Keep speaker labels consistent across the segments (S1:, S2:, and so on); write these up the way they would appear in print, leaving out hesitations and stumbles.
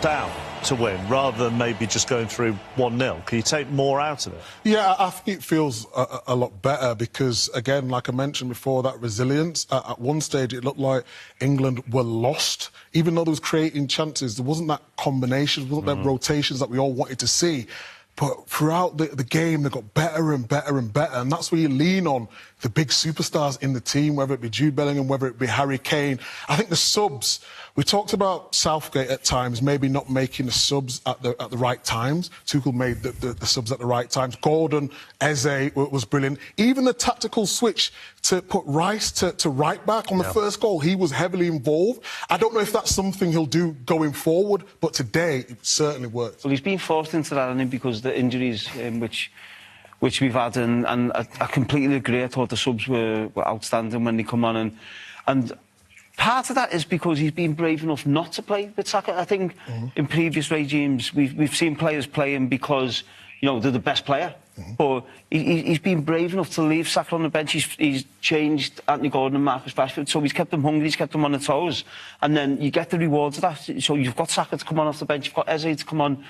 S1: down to win rather than maybe just going through 1-0? Can you take more out of it?
S2: Yeah, I think it feels a lot better because, again, like I mentioned before, that resilience. At one stage, it looked like England were lost. Even though there was creating chances, there wasn't that combination, there wasn't that rotations that we all wanted to see. But throughout the game, they got better and better and better. And that's where you lean on the big superstars in the team, whether it be Jude Bellingham, whether it be Harry Kane. I think the subs, we talked about Southgate at times, maybe not making the subs at the right times. Tuchel made the subs at the right times. Gordon, Eze was brilliant. Even the tactical switch to put Rice to right back on the first goal, he was heavily involved. I don't know if that's something he'll do going forward, but today it certainly worked.
S3: Well, he's been forced into that, hasn't he, because the injuries which we've had, and I completely agree. I thought the subs were outstanding when they come on, and part of that is because he's been brave enough not to play with Saka. I think in previous regimes we've seen players playing because, you know, they're the best player. But he's been brave enough to leave Saka on the bench. He's changed Anthony Gordon and Marcus Rashford, so he's kept them hungry, he's kept them on their toes. And then you get the rewards of that. So you've got Saka to come on off the bench, you've got Eze to come on,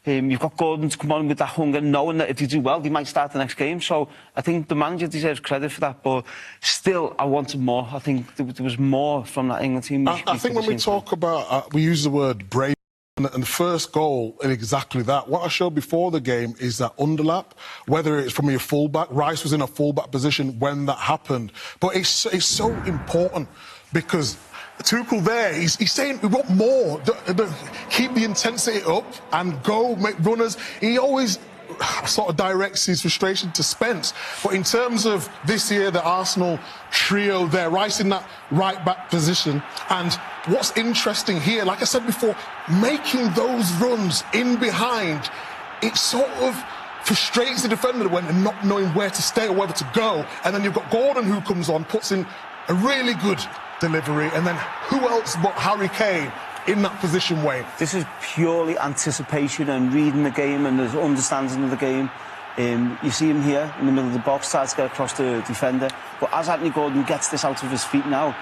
S3: you've got Gordon to come on with that hunger, knowing that if they do well, they might start the next game. So I think the manager deserves credit for that, but still, I wanted more. I think there was more from that England team.
S2: I think when we talk about, we use the word brave, and the first goal in exactly that. What I showed before the game is that underlap, whether it's from your fullback. Rice was in a fullback position when that happened. But it's so important because Tuchel there, he's saying we want more. Keep the intensity up and go, make runners. He always sort of directs his frustration to Spence. But in terms of this year, the Arsenal trio there, Rice in that right-back position. And what's interesting here, like I said before, making those runs in behind, it sort of frustrates the defender when they're not knowing where to stay or whether to go. And then you've got Gordon who comes on, puts in a really good delivery. And then who else but Harry Kane in that position, Wayne?
S3: This is purely anticipation and reading the game and his understanding of the game. You see him here in the middle of the box, tries to get across the defender. But as Anthony Gordon gets this out of his feet now,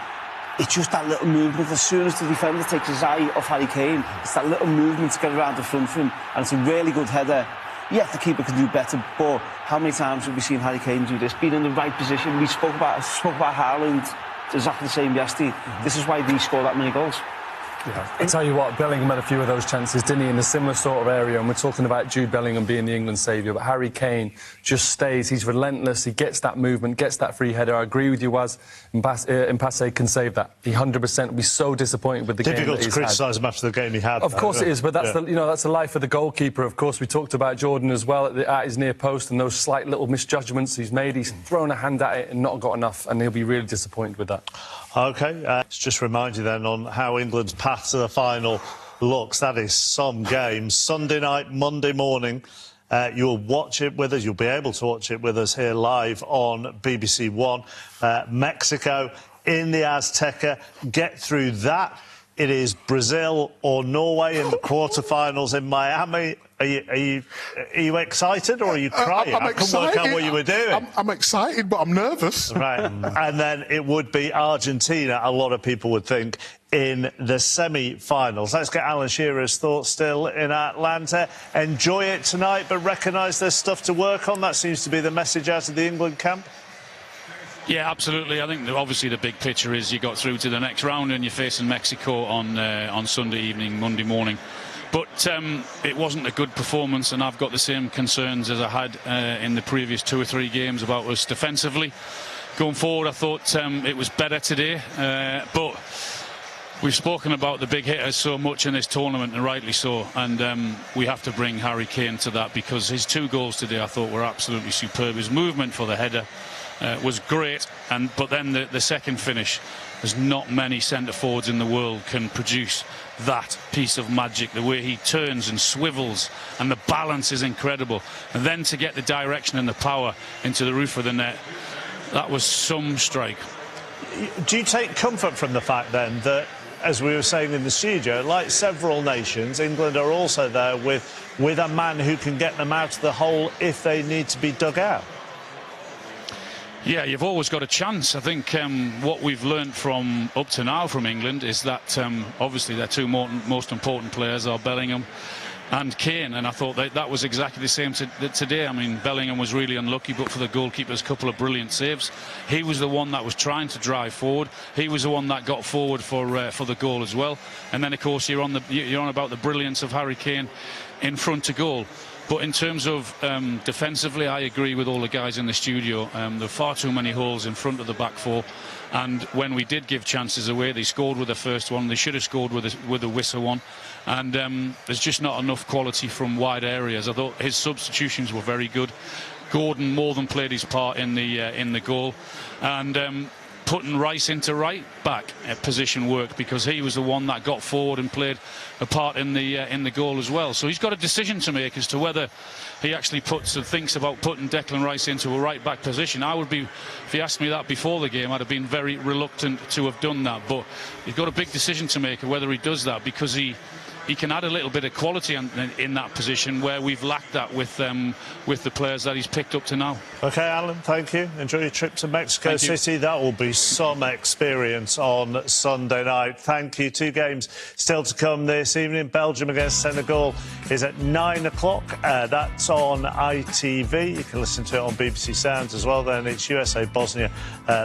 S3: it's just that little movement. As soon as the defender takes his eye off Harry Kane, it's that little movement to get around the front for him. And it's a really good header. Yeah, the keeper can do better, but how many times have we seen Harry Kane do this? Being in the right position. We spoke about Haaland, exactly the same yesterday. This is why we score that many goals.
S4: Yeah. I tell you what, Bellingham had a few of those chances, didn't he, in a similar sort of area, and we're talking about Jude Bellingham being the England saviour, but Harry Kane just stays, he's relentless, he gets that movement, gets that free header. I agree with you, Waz, Mpasse can save that. He 100% will be so disappointed with the game that he's had.
S1: Difficult to criticise him after the game he had.
S4: Of course it is, but that's that's the life of the goalkeeper. Of course, we talked about Jordan as well at his near post and those slight little misjudgments he's made. He's thrown a hand at it and not got enough, and he'll be really disappointed with that.
S1: OK, let's just remind you then on how England's path to the final looks. That is some games. Sunday night, Monday morning. You'll watch it with us. You'll be able to watch it with us here live on BBC One. Mexico in the Azteca. Get through that. It is Brazil or Norway in the quarterfinals in Miami. Are you excited or are you crying?
S2: I'm
S1: I couldn't work out what you were doing.
S2: I'm excited, but I'm nervous.
S1: Right. And then it would be Argentina, a lot of people would think, in the semi-finals. Let's get Alan Shearer's thoughts still in Atlanta. Enjoy it tonight, but recognise there's stuff to work on. That seems to be the message out of the England camp.
S5: Yeah, absolutely. I think obviously the big picture is you got through to the next round and you're facing Mexico on Sunday evening, Monday morning. But it wasn't a good performance, and I've got the same concerns as I had in the previous 2 or 3 games about us defensively. Going forward, I thought it was better today, but we've spoken about the big hitters so much in this tournament, and rightly so, and we have to bring Harry Kane to that, because his 2 goals today I thought were absolutely superb. His movement for the header was great, but then the second finish, there's not many centre forwards in the world can produce that piece of magic. The way he turns and swivels, and the balance is incredible, and then to get the direction and the power into the roof of the net, that was some strike.
S1: Do you take comfort from the fact then that, as we were saying in the studio, like several nations, England are also there with a man who can get them out of the hole if they need to be dug out?
S5: Yeah, you've always got a chance. I think what we've learned from up to now from England is that obviously their two most important players are Bellingham and Kane, and I thought that was exactly the same today. I mean, Bellingham was really unlucky, but for the goalkeeper's couple of brilliant saves. He was the one that was trying to drive forward. He was the one that got forward for the goal as well. And then, of course, you're on about the brilliance of Harry Kane in front to goal. But in terms of defensively, I agree with all the guys in the studio. There are far too many holes in front of the back four. And when we did give chances away, they scored with the first one. They should have scored with the Wissa one. And there's just not enough quality from wide areas. I thought his substitutions were very good. Gordon more than played his part in the goal. And putting Rice into right back position worked, because he was the one that got forward and played a part in the goal as well. So he's got a decision to make as to whether he actually thinks about putting Declan Rice into a right back position. I would be, if he asked me that before the game, I'd have been very reluctant to have done that. But he's got a big decision to make whether he does that, because he can add a little bit of quality in that position where we've lacked that with the players that he's picked up to now.
S1: OK, Alan, thank you. Enjoy your trip to Mexico City. That will be some experience on Sunday night. Thank you. 2 games still to come this evening. Belgium against Senegal is at 9 o'clock. That's on ITV. You can listen to it on BBC Sounds as well. Then it's USA-Bosnia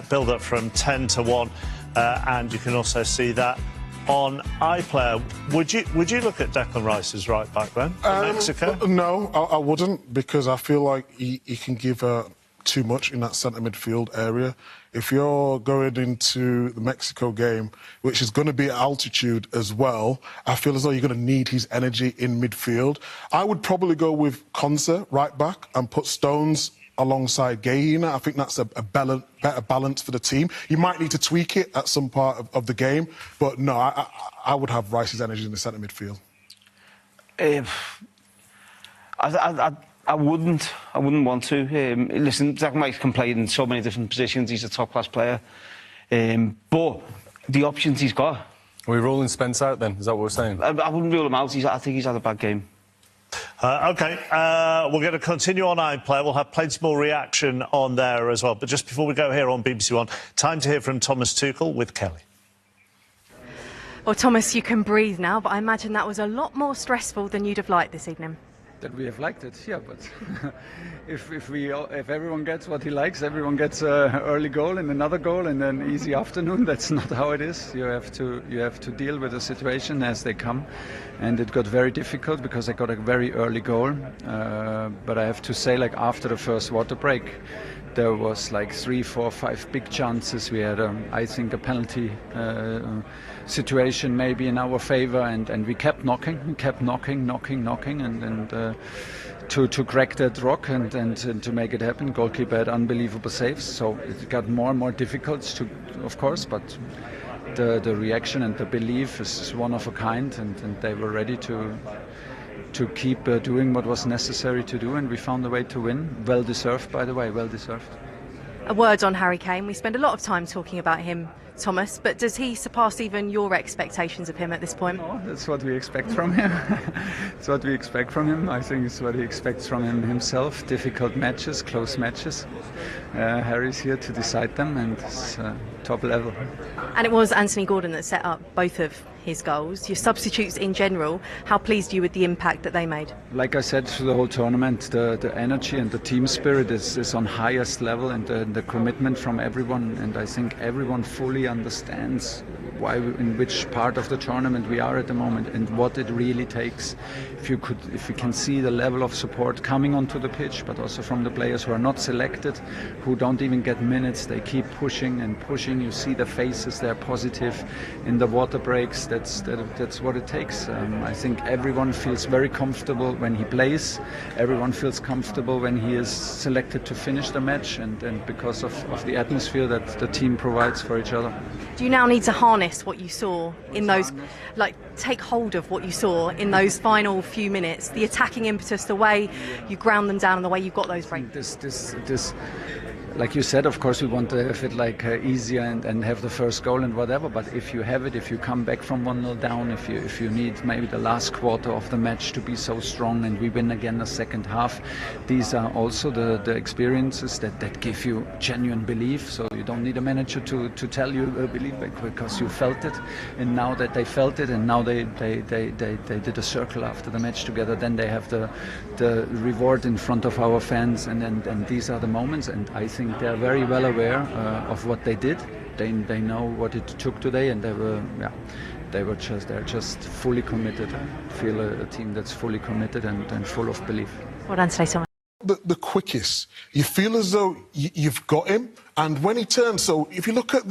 S1: build-up from 10 to 1. And you can also see that on iPlayer. Would you look at Declan Rice as right back then for Mexico?
S2: No, I wouldn't, because I feel like he can give too much in that centre midfield area. If you're going into the Mexico game, which is going to be at altitude as well, I feel as though you're going to need his energy in midfield. I would probably go with Konsa right back and put Stones alongside Gahina. I think that's a better balance for the team. You might need to tweak it at some part of the game, but no, I would have Rice's energy in the centre midfield. I wouldn't
S3: want to. Listen, Declan Rice can play in so many different positions. He's a top-class player. But the options he's got...
S4: Are we ruling Spence out then? Is that what we're saying?
S3: I wouldn't rule him out. I think he's had a bad game.
S1: OK, we're going to continue on iPlayer. We'll have plenty more reaction on there as well. But just before we go here on BBC One, time to hear from Thomas Tuchel with Kelly.
S6: Well, Thomas, you can breathe now, but I imagine that was a lot more stressful than you'd have liked this evening.
S7: That we have liked it, yeah, but if everyone gets what he likes, everyone gets an early goal and another goal and an easy afternoon. That's not how it is. You have to deal with the situation as they come, and it got very difficult because I got a very early goal. But I have to say, like after the first water break, there was like 3, 4, 5 big chances. We had, I think, a penalty situation maybe in our favour, and we kept knocking, and to crack that rock and to make it happen. Goalkeeper had unbelievable saves, so it got more and more difficult of course, but the reaction and the belief is one of a kind, and they were ready to keep doing what was necessary to do, and we found a way to win. Well deserved, by the way, well deserved.
S6: A word on Harry Kane. We spend a lot of time talking about him, Thomas, but does he surpass even your expectations of him at this point?
S7: No, that's what we expect from him. It's what we expect from him. I think it's what he expects from himself. Difficult matches, close matches. Harry's here to decide them, and it's top level.
S6: And it was Anthony Gordon that set up both of his goals. Your substitutes in general, how pleased are you with the impact that they made?
S7: Like I said, through the whole tournament, the energy and the team spirit is on highest level, and the commitment from everyone, and I think everyone fully understands in which part of the tournament we are at the moment and what it really takes. If you can see the level of support coming onto the pitch, but also from the players who are not selected, who don't even get minutes, they keep pushing and pushing. You see the faces, they're positive in the water breaks. That's what it takes. I think everyone feels very comfortable when he plays. Everyone feels comfortable when he is selected to finish the match, and because of the atmosphere that the team provides for each other.
S6: Do you now need to harness what you saw in those, like take hold of what you saw in those final few minutes, the attacking impetus, the way you ground them down and the way you got those breaks?
S7: like you said, of course, we want to have it like easier and have the first goal and whatever. But if you have it, if you come back from 1-0 down, if you need maybe the last quarter of the match to be so strong, and we win again the second half, these are also the experiences that give you genuine belief. So you don't need a manager to tell you believe, because you felt it. And now that they felt it, and now they did a circle after the match together, then they have the reward in front of our fans, and these are the moments. And I think they're very well aware of what they did. They know what it took today, and they're just fully committed. I feel a team that's fully committed and full of belief.
S6: Well done today, Thomas.
S2: The quickest. You feel as though you've got him, and when he turns, so if you look at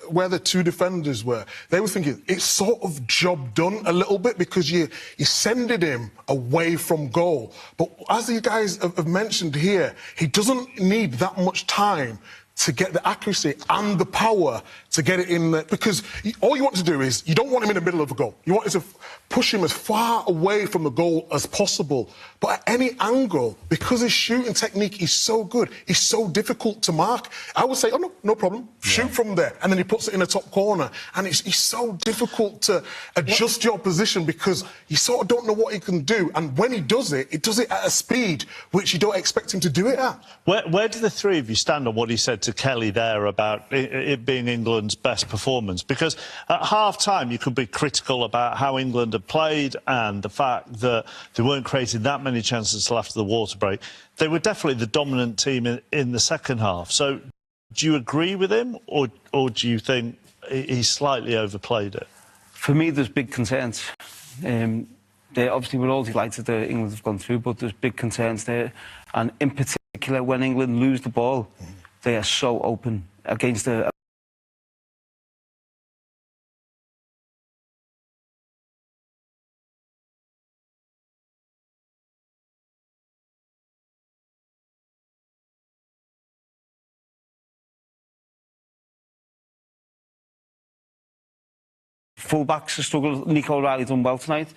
S2: where the two defenders were, they were thinking it's sort of job done a little bit, because you sended him away from goal. But as you guys have mentioned here, he doesn't need that much time to get the accuracy and the power to get it in there, because all you want to do is, you don't want him in the middle of a goal. You want to push him as far away from the goal as possible. But at any angle, because his shooting technique is so good, he's so difficult to mark. I would say, oh, no problem, shoot from there. And then he puts it in the top corner. And it's so difficult to adjust your position, because you sort of don't know what he can do. And when he does it at a speed which you don't expect him to do it at.
S1: Where do the three of you stand on what he said to Kelly there about it being England's best performance? Because at half-time you could be critical about how England had played and the fact that they weren't creating that many chances till after the water break. They were definitely the dominant team in the second half. So do you agree with him, or do you think he slightly overplayed it?
S3: For me, there's big concerns. Obviously, we're all delighted that England have gone through, but there's big concerns there. And in particular, when England lose the ball, they are so open against a fullbacks are struggling. Nico O'Reilly done well tonight.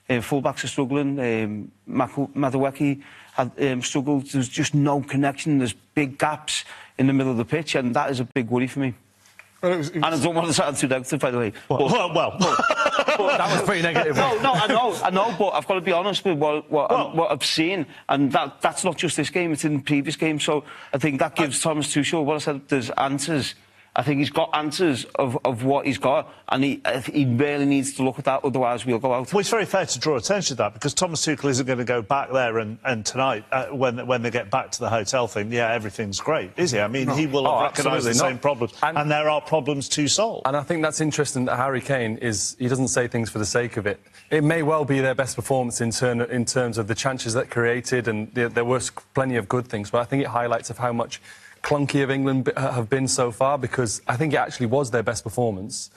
S3: Fullbacks are struggling. Madueke had struggled. There's just no connection. There's big gaps in the middle of the pitch, and that is a big worry for me. And I don't want to sound too negative, by the way.
S1: Well,
S4: that was pretty negative.
S3: No, I know, but I've got to be honest with what I've seen, and that's not just this game; it's in previous games. So I think that gives Thomas Tuchel what I said. There's answers. I think he's got answers of what he's got, and he really needs to look at that, otherwise we'll go out.
S1: Well, it's very fair to draw attention to that, because Thomas Tuchel isn't going to go back there and tonight, when they get back to the hotel, think, yeah, everything's great, is he? I mean, he will have recognised the same problems, and there are problems to solve.
S4: And I think that's interesting that Harry Kane he doesn't say things for the sake of it. It may well be their best performance in terms of the chances that created, and there was plenty of good things, but I think it highlights of how much clunky of England have been so far, because I think it actually was their best performance,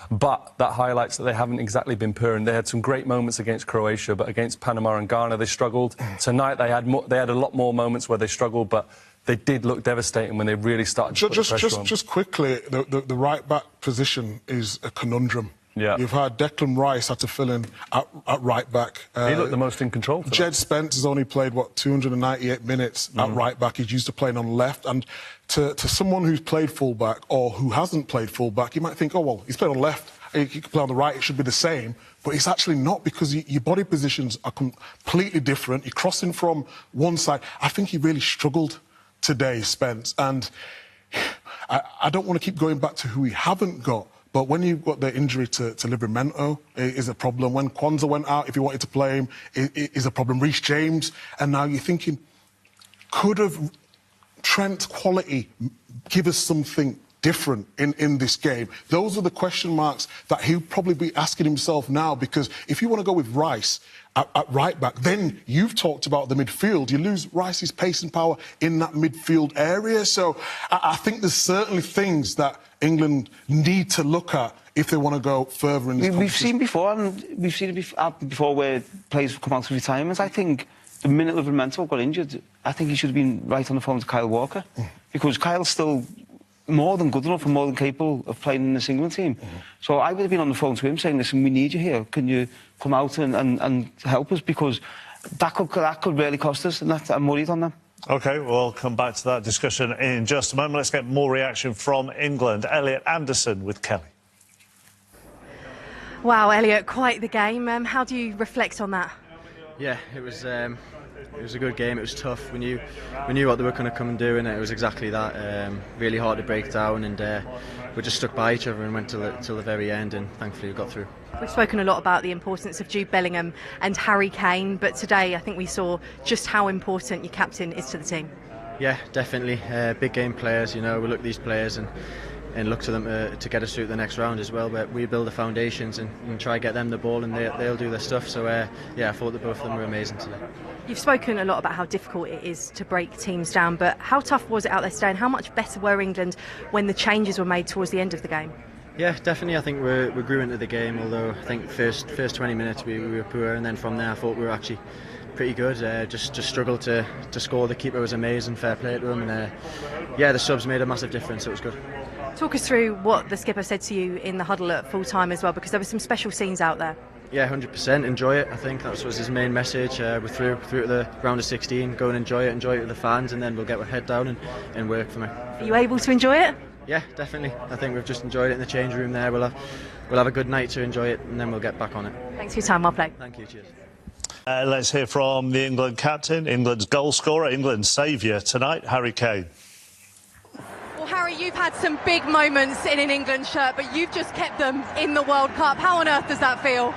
S4: but that highlights that they haven't exactly been purring. They had some great moments against Croatia, but against Panama and Ghana they struggled. Tonight they had a lot more moments where they struggled, but they did look devastating when they really started to put the pressure on.
S2: Just quickly, the right-back position is a conundrum.
S4: Yeah.
S2: You've had Declan Rice had to fill in at right-back.
S4: He looked the most in control.
S2: Jed Spence has only played, 298 minutes at right-back. He's used to playing on left. And to someone who's played full-back or who hasn't played full-back, you might think, oh, well, he's played on left, he can play on the right, it should be the same. But it's actually not, because your body positions are completely different. You're crossing from one side. I think he really struggled today, Spence. And I don't want to keep going back to who we haven't got, but when you've got the injury to Livramento, it is a problem. When Kwanzaa went out, if you wanted to play him, it is a problem. Reece James, and now you're thinking, could have Trent's quality give us something different in this game? Those are the question marks that he'll probably be asking himself now, because if you want to go with Rice at right back, then you've talked about the midfield. You lose Rice's pace and power in that midfield area. So I think there's certainly things that England need to look at if they want to go further in this competition.
S3: We've seen before, and we've seen it before where players have come out of retirement. I think the minute Livramento got injured, I think he should have been right on the phone to Kyle Walker, because Kyle's still more than good enough and more than capable of playing in this England team. So I would have been on the phone to him saying, listen, we need you here. Can you come out and help us? Because that could really cost us, and I'm worried on that.
S1: OK, we'll come back to that discussion in just a moment. Let's get more reaction from England. Elliot Anderson with Kelly.
S6: Wow, Elliot, quite the game. How do you reflect on that?
S8: Yeah, it was a good game. It was tough. We knew what they were going to come and do, and it was exactly that. Really hard to break down, and we just stuck by each other and went till the very end, and thankfully we got through.
S6: We've spoken a lot about the importance of Jude Bellingham and Harry Kane, but today I think we saw just how important your captain is to the team.
S8: Yeah, definitely. Big game players. You know, we look at these players and look to them to get us through the next round as well. But we build the foundations and try to get them the ball, and they'll do their stuff. So yeah, I thought that both of them were amazing today.
S6: You've spoken a lot about how difficult it is to break teams down, but how tough was it out there today, and how much better were England when the changes were made towards the end of the game?
S8: Yeah, definitely. I think we grew into the game, although I think first 20 minutes we were poor, and then from there I thought we were actually pretty good. Just struggled to score. The keeper was amazing, fair play to him, and yeah, the subs made a massive difference. It was good. Talk us through what the skipper said to you in the huddle at full time as well, because there were some special scenes out there. Yeah, 100%. Enjoy it. I think that was his main message. We're through to the round of 16. Go and enjoy it with the fans, and then we'll get our head down and work from it. Are you able to enjoy it? Yeah, definitely. I think we've just enjoyed it in the change room there. We'll have a good night to enjoy it, and then we'll get back on it. Thanks for your time. Well played. Thank you. Cheers.
S1: Let's hear from the England captain, England's goal scorer, England's saviour tonight, Harry Kane.
S6: Well, Harry, you've had some big moments in an England shirt, but you've just kept them in the World Cup. How on earth does that feel?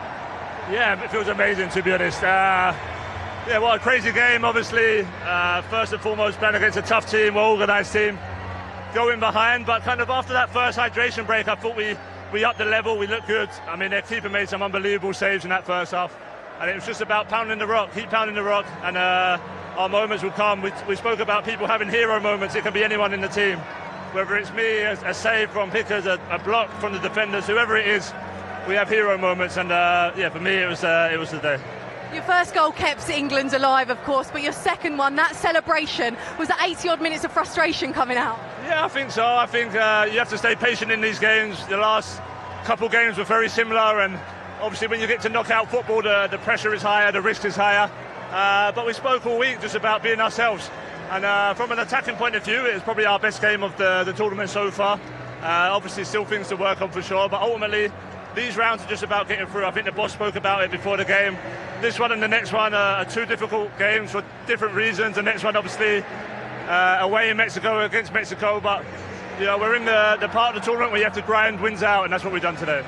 S9: Yeah, it feels amazing, to be honest. Yeah, what a crazy game, obviously. First and foremost, playing against a tough team, well-organised team. Going behind, but kind of after that first hydration break, I thought we upped the level, we looked good. I mean, their keeper made some unbelievable saves in that first half. And it was just about pounding the rock, keep pounding the rock, and our moments will come. We spoke about people having hero moments. It can be anyone in the team. Whether it's me, a save from Pickers, a block from the defenders, whoever it is, we have hero moments. And yeah, for me, it was the day.
S6: Your first goal kept England alive, of course, but your second one, that celebration, was that 80-odd minutes of frustration coming out?
S9: Yeah, I think so. I think you have to stay patient in these games. The last couple games were very similar, and obviously when you get to knockout football, the pressure is higher, the risk is higher. But we spoke all week just about being ourselves. And from an attacking point of view, it was probably our best game of the tournament so far. Obviously still things to work on for sure, but ultimately these rounds are just about getting through. I think the boss spoke about it before the game. This one and the next one are two difficult games for different reasons. The next one obviously away in Mexico against Mexico, but you know, we're in the part of the tournament where you have to grind wins out, and that's what we've done today.